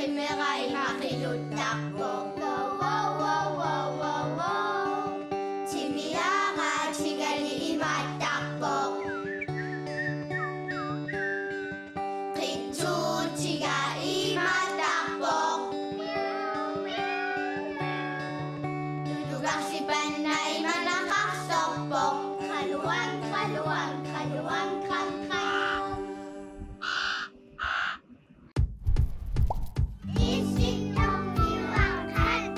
Meeqqanut takbo. Wow, wow, wow, wow, wow, wow. Timiyaga chigali imat takbo. Kitsu chiga imat takbo. Dudugak si panay manakaksokpok. Kaluwang, kaluwang, kaluwang, kangkang. Issittormiuaqqat.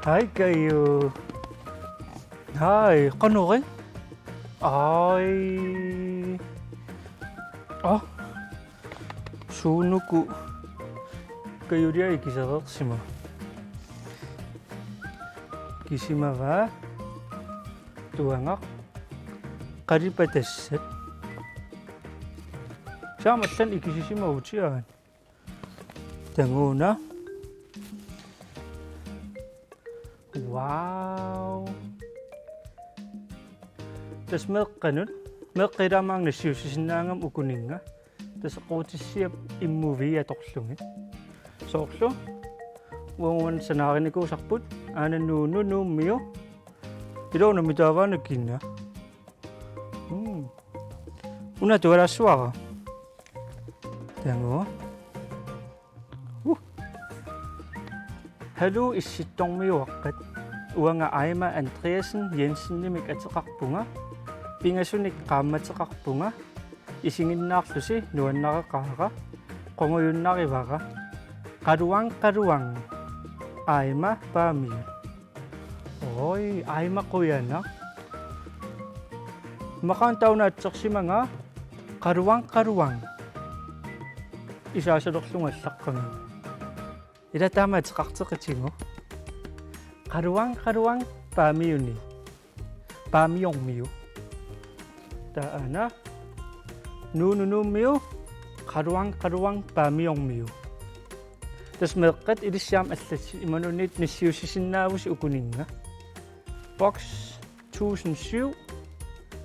Hi kayo. Hi, kano rin? Ay. Ah. Sunuku. Kayo dia ikisakak sima. Kisima ga. Tuangak. Karipatasat. Sama san ikisisima ucian. Tanguna. Wow. Tas meeqqanut meeqqiramang nasiusisinnaangam ukuninga. Tas quutissip immovie atoqlungi. Soorlu wongon sanaariniku sarput aanannuununummiu. Ilona mitaavanakkinna. Una tualassuara. Tango. Hallo Issittormiuaqqat. Uanga Aima Andreasen Jensen peqatigalugu. Pingasunik qaammatteqarpunga. Isinginnaarlusi nuannaqaqaara. Qonguyunnarivara. Qaluang Aima paami. Oi, Aima quyana. Maqaantaunaatsersimanga qaluang. Isaasalorlungallaqqanga. Ila tamatteqarteqatingu. Qaluang paamiuni. Paamiormiu. Taana nununummiu qaluang paamiormiu. Tas meeqqat ilissiam allatsi imanunit nissiusisinnaavus ukuninga. Box 1007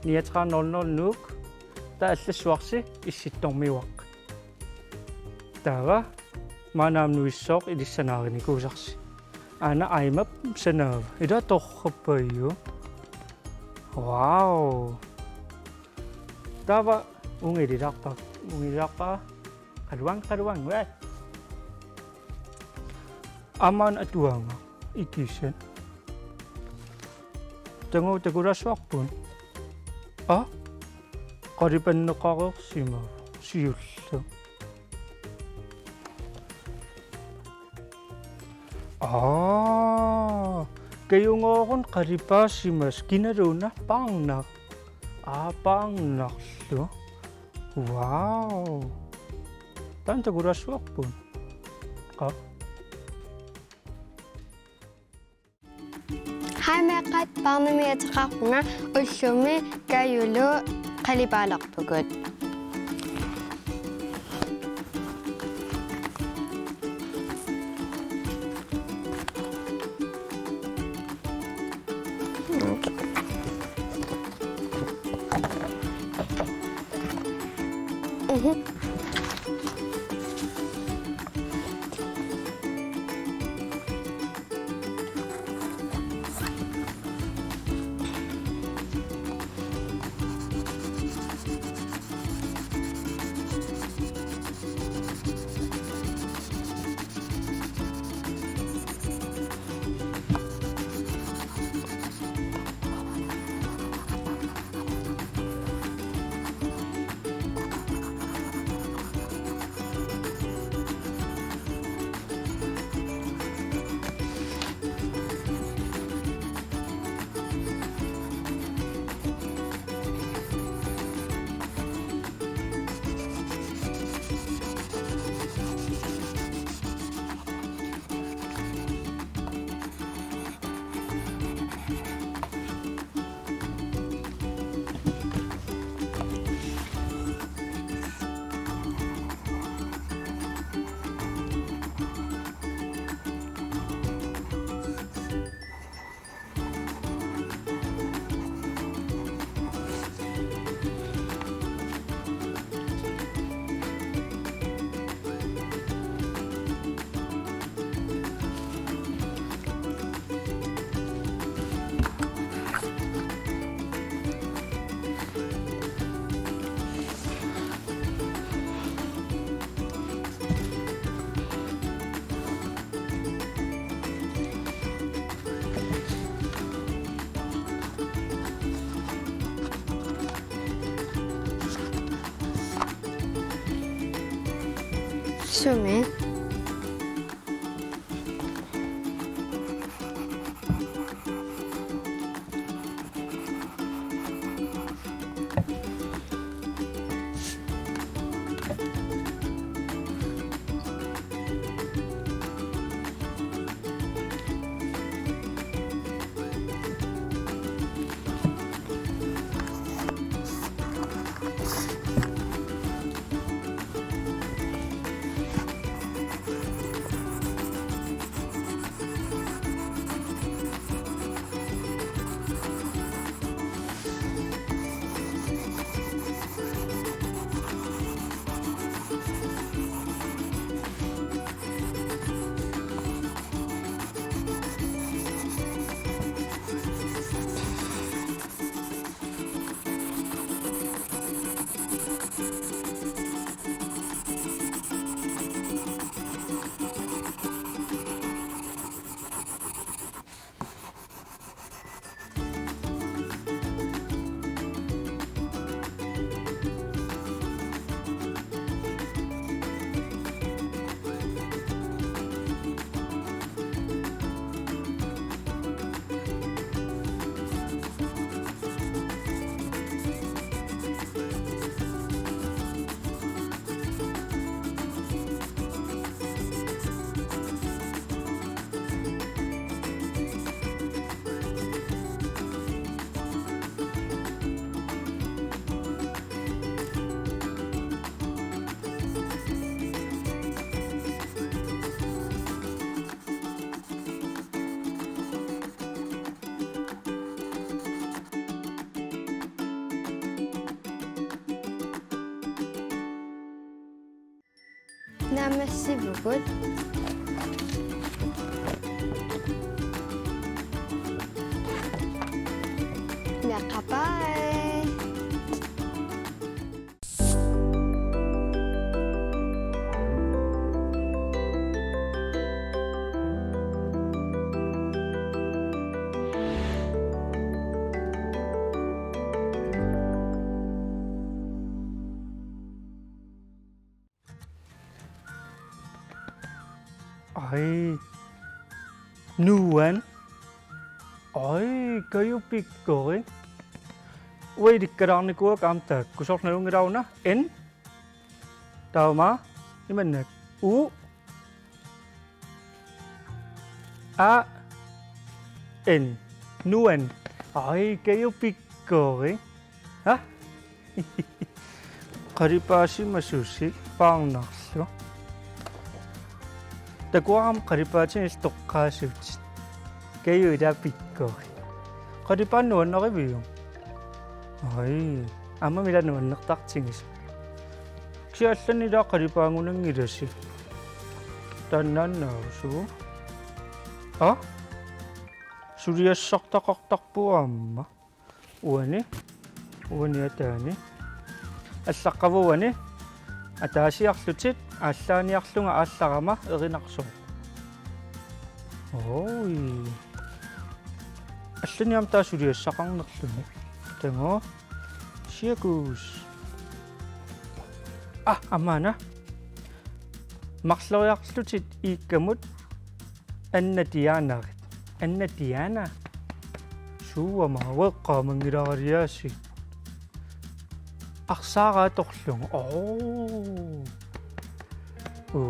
3900 Inuk. Ta allassuarsi Issittormiuaqqat. Tava maanaamnuissoq ilissanaarinikuusarsi. Ana aimap sanav. Ida torqappayu. Wow. Tava ungililaqpa. Qaluang wa. Aman atuanga ikisen. Tango tagulassuarpun. Ah? Qaripanneqarersima siullu. Kayungoron qaripasimas kinaruna paangnak. Paangnaqlu. Wow. Tan tagulassuarpun. Qa. Hi Meeqqat paarnimiatiqarpunga ullumi Kajulu qalipaalarpukut. Olsumi. Namassivugut. Meqqapai. Ay, nuan. Ay, kayo pikkorin. Wait, dikarang ni ko kamta. Kusok na yung raw na. N. Tama. Iman na. U. A. N. Nuan. Ay, kayo pikkorin. Ha? Karipasi masusi. Pang nakso. Takuam karipachin istokasut. Kayo ida pikko. Karipan noon na kayo. Ay, ama mila noon naktakchingis. Kaya saan nila karipango ng ngirasi. Tanan na so. Ah? Surya saktak po ama. Uwani. Uwani atani. Asakawo wani. Atasiaq lutit. Aallaniarlu nga aallarama erinaqso. Oi. Allaniam taasuliassaqarnerluni. Tango. Siakus. Ah, amana. Maqloriarlutit iikkamut annatiaanarit. Annatiana. Suama weqqaamangilariaasi. Aqsaaraa torlunga. Oh.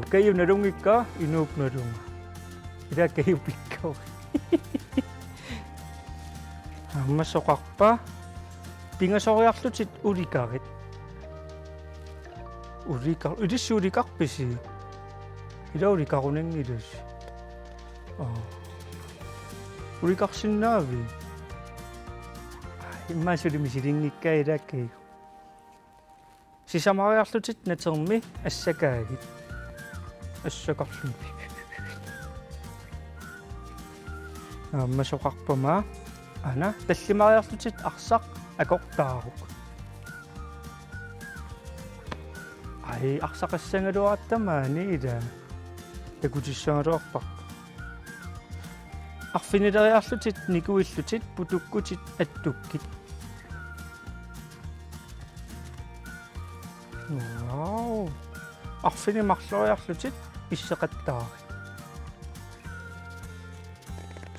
Kayo narungik ka, Inuk narung. Ida kayo pikaw. Masokak pa. Pingasokak to sit urikakit. Urikak. Ida si urikak pisi. Ida urikak ko nang ida si. Urikak sinabi. Masuri misiringik ka ida kayo. Si samarak to sit na tsangmi asakagit. Assigiinngitsunik. Masokak pa ma. Ana, tallimaariarlutit aqsaq akoqtaaruk. Ai aqsaqassangaluarattamaani ila. Takutissaangaluarpaq. Arfinileriarlutit nikuillutit putukkutit attukkit. Wow. Arfini marluariarlutit issaqattaari.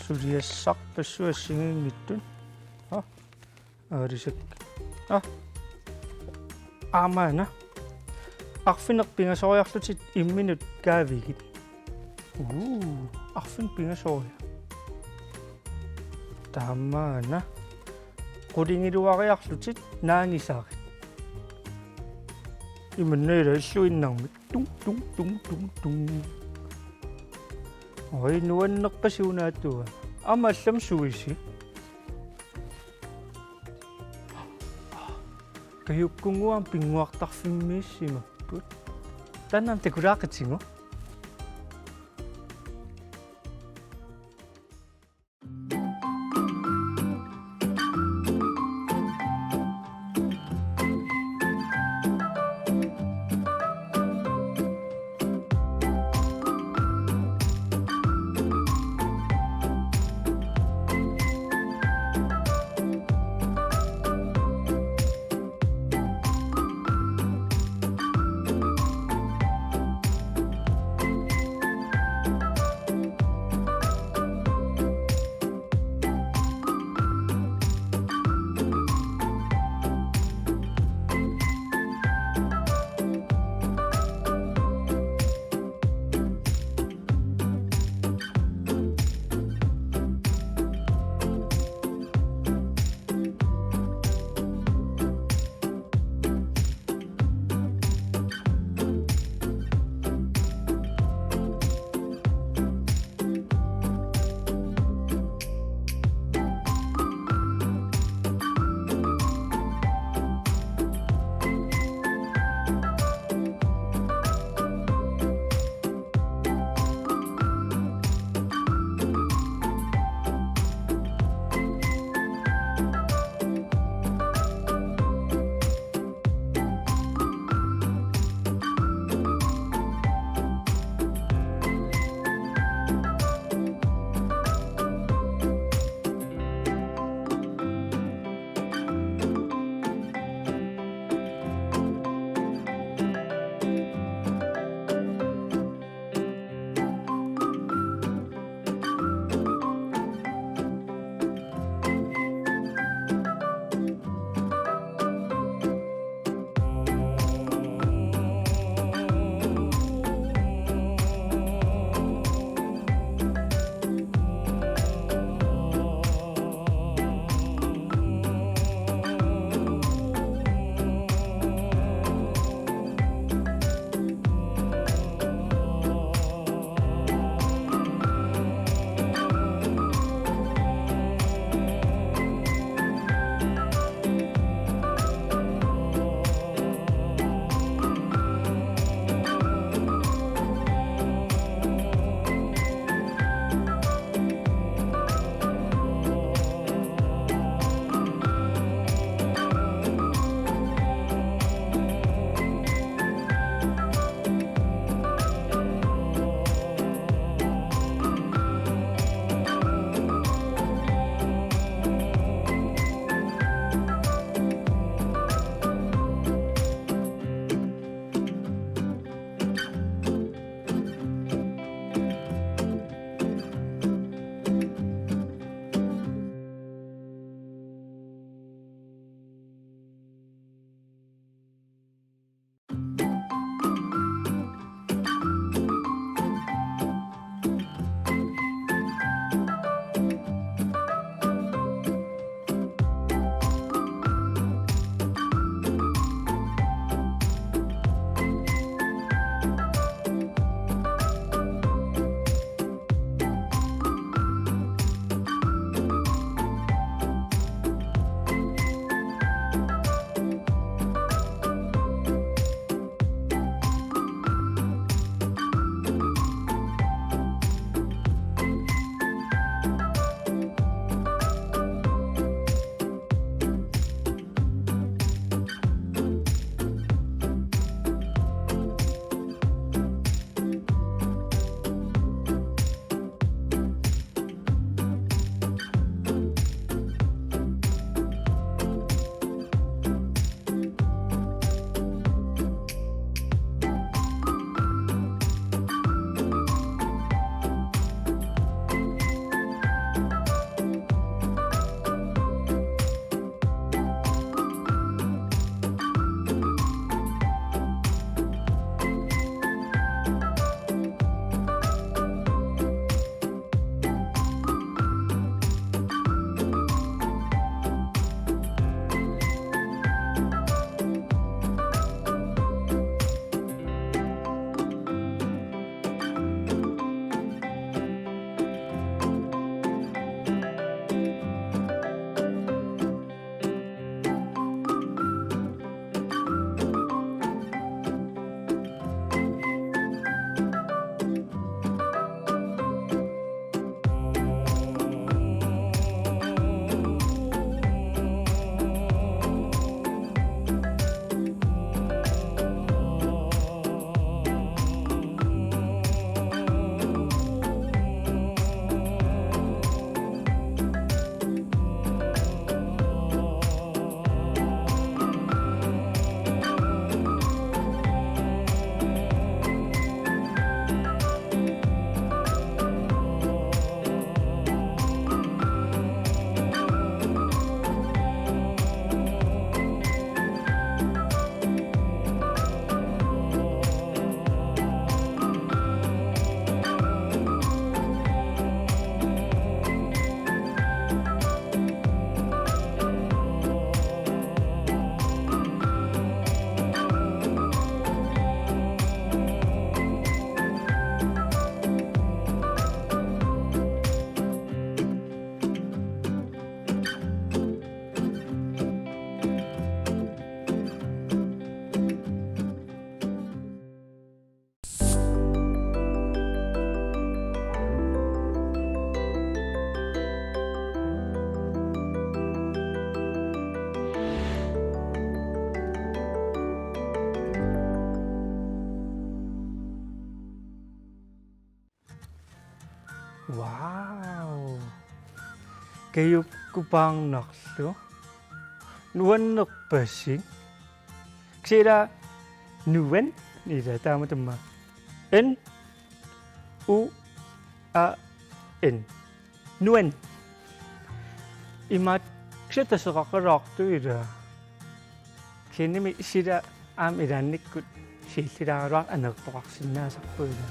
Suliassarpassu assigiinngitsun. Aalisak. Aamaana. Arfinerpingasoriarlutit imminut kaavigit. Arfin pingasoria. Taamaana. Qulingiluariarlutit naangisaari. Imanneila illuinnarmik tung. Oi nuannerpasiunaattua. Amallam suisi. Kayukkunguan pinguartarfimmiissimapput. Tannan tekulaaqatingu. kayukkupaarnarlu nuannerpassing ksira nuan ila taamatama n u a n nuan imat ksataseqaqaraartu ila kinimi sila aam ilaannikkut siillilaaruar anerpoqarsinnaasarpu ila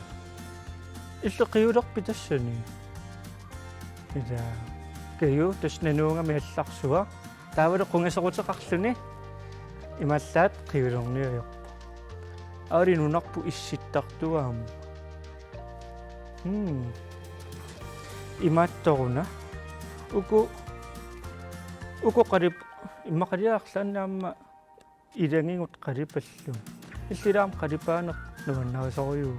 illeqiulerpitassani ila kayu tasnanuungami алларсуа таавалу qungasequtеqarluni ималлаат qivилерниуйоq аалинунарпу исситтартуаама имаатторуна уку qarip иммақалиаарлааннаама илангингут qaripallu иллилаам qaripaaneq нуаннарисориу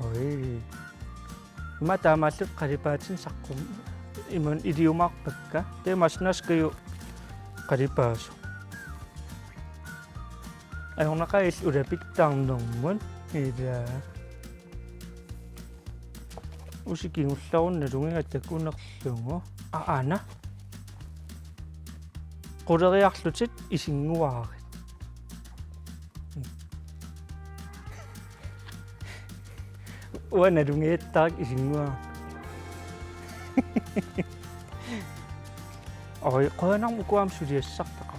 ой иматаамааллут qaripaatin saqqum иман идиумаарпакка темаснааскаю qaripaasu аёрнақаил улапиттаарнэрмун ила усикингулларунна лунгигатакунерлугу аана quleriarlutit isingguaarit uana lungiattaak isinguaa ой qoanarmu kuam suliassartaqa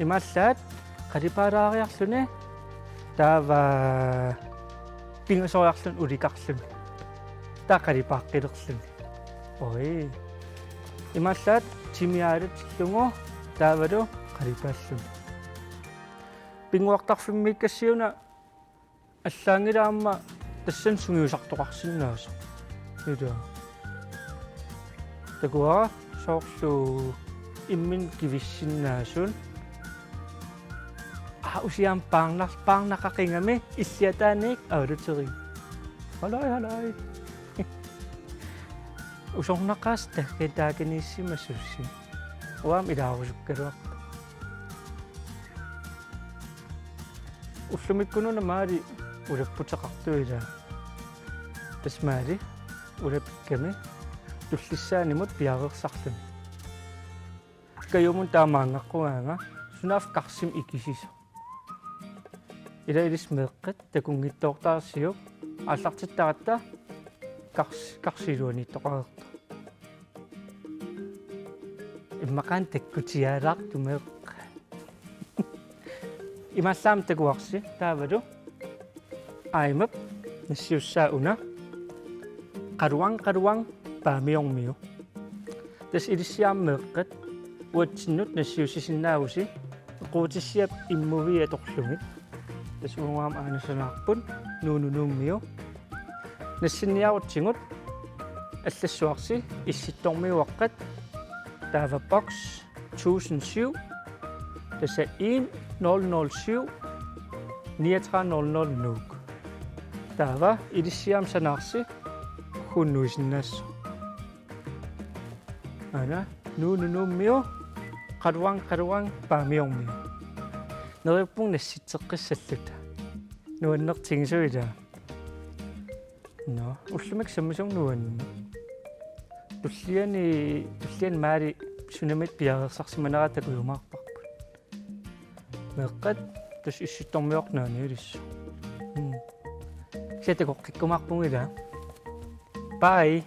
имааллаат qalipaalaaриарлуни таава пингасориарлун уликарлун таа qalipaaqqilерлун ой имааллаат тимиаалутиллугу таавалу qalipааллун пингуартарфиммиккассиуна аллаангилаама тассан сунгиусартоқарсиннааса ида такуа соорлу иммин кивиссиннаасун усиам паарнақақингами иссиатааник аалутери халай усорнақас таккетаакиниссимассусси уам илаарусуккалуақ уллумиккунуна маали улаппутеқартуила тасмаали улапикками туллиссаанимут пиарерсарлун каюмун таамаангаққуаага сунаф қарсим икисиса илаилис меэққат такунгиттоортаарсиук ааллартиттаратта қарсилуаниттоқарерта иммақаан таккутиаалаар тумеэққа имассаам такуарси таавалу аймап нассиуссаауна qaruang paamiormiu тас илиссиармеэққат уатсиннут нассиуссисиннаагуси quutissiap иммувиа торлугит тас унгуам аанасанаарпут нуунунууммиу нассинниарутсигут аллассуарси Issittormiuaqqat таава box 1007 таса 1007 3900 Inuk таава илиссиам санаарси хуннуисиннаассо ана нуунунууммиу qaruang paamiormiu нериппун насситсеққиссаллута нуаннертигисуила но уллумик саммисуг нуанни туллиан маали сунамит пиарерсарсиманератакуйумаарпарпут меққат тас Issittormiuaqnaaniulissu сетекоққиккумаарпунгила бай